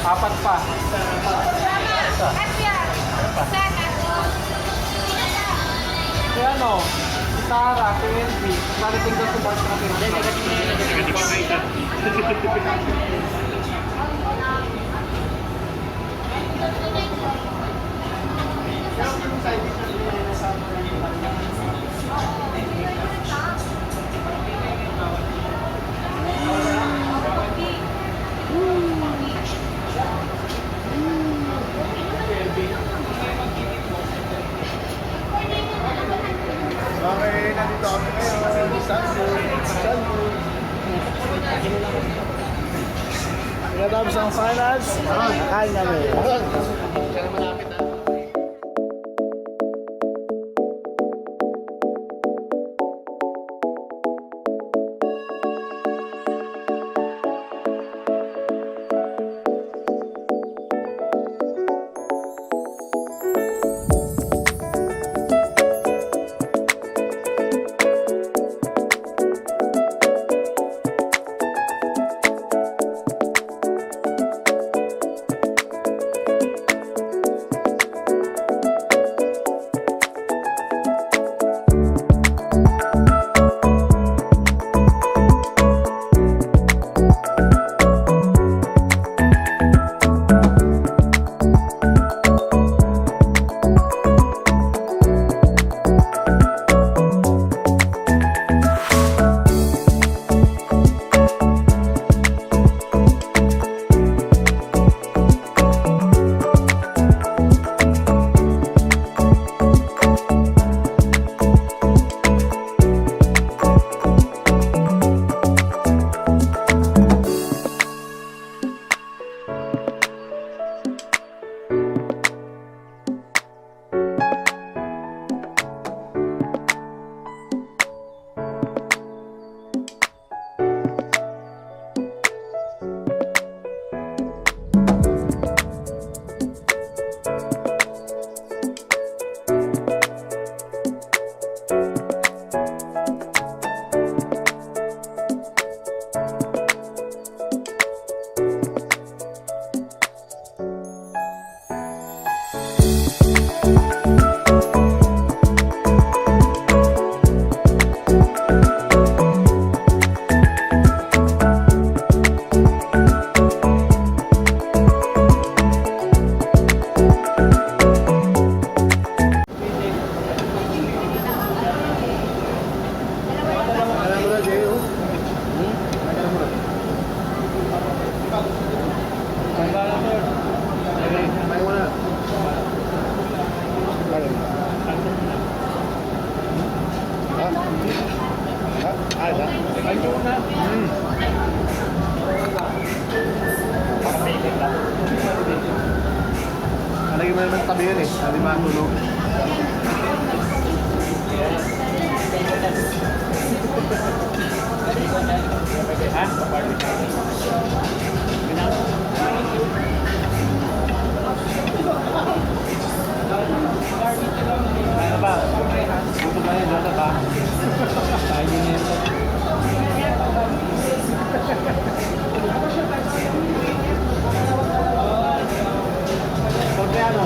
Apat pa. Kaya ano, Tara, PNP, narating daw sa bar na Okay, nandito kami ngayon. Samgyeop. Pinatapos ang finals. Nakain namin. Kaya malapit na. Lagi mo naman tabi yun eh. Hindi matulog. Ha? Ano ba? Buto ba yun? Ano ba? Kain yun yun. Koreano.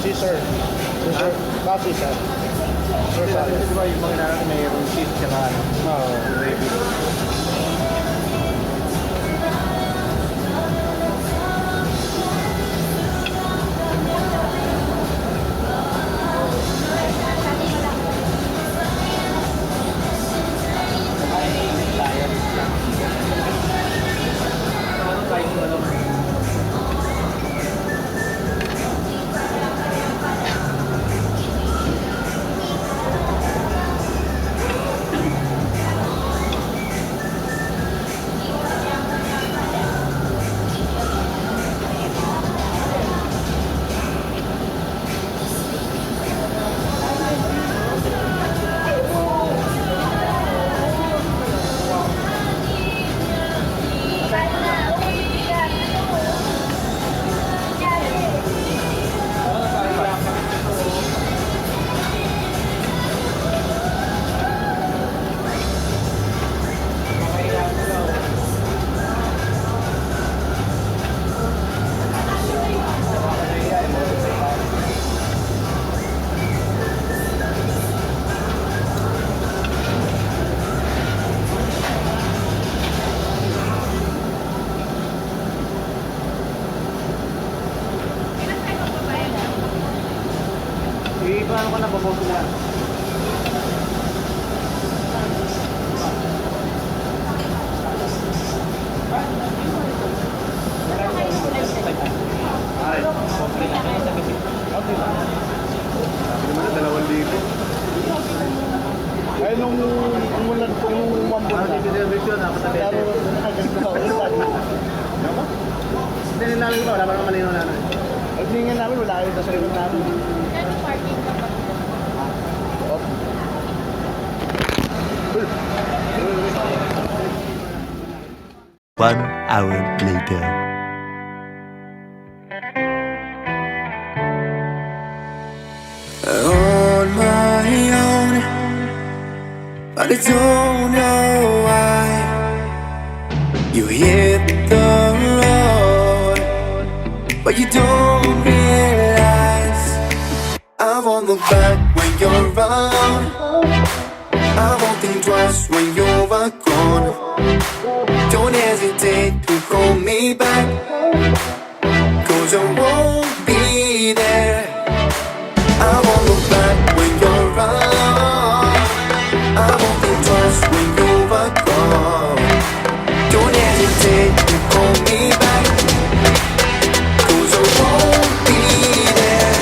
Caesar. Caesar. Bakit Caesar? Sir, Di ba yung mga natin mayroong cheese tsaka ano? Oo. Gravy. Paano ko na baboto yan? Ay, okay lang. Okay lang. Sabi naman na 2,000. Ay, nung umulan po yung umambon na. Hindi service yun, nakatabi. Pero nakaganda ko. Hindi rin namin ba? Wala pa naman malinaw na. Ay, hindi nga namin, wala kayo sa likod namin. Parking ka pa. 1 hour later. On my own, but I don't know why you hit the road, but you don't realize I won't look back when you're around. I won't think twice when you're gone. Don't hesitate to call me back, 'cause I won't be there. I won't look back when you're around. I won't think twice when you're gone. Don't hesitate to call me back, 'cause I won't be there.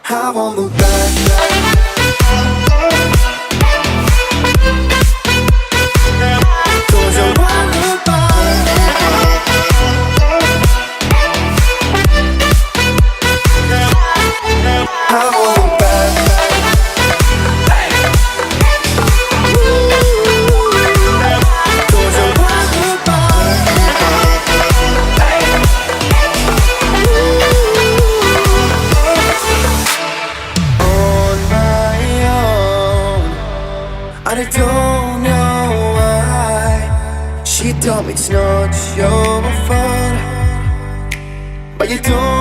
I won't look back. I don't know why she told me it's not your fault, but you don't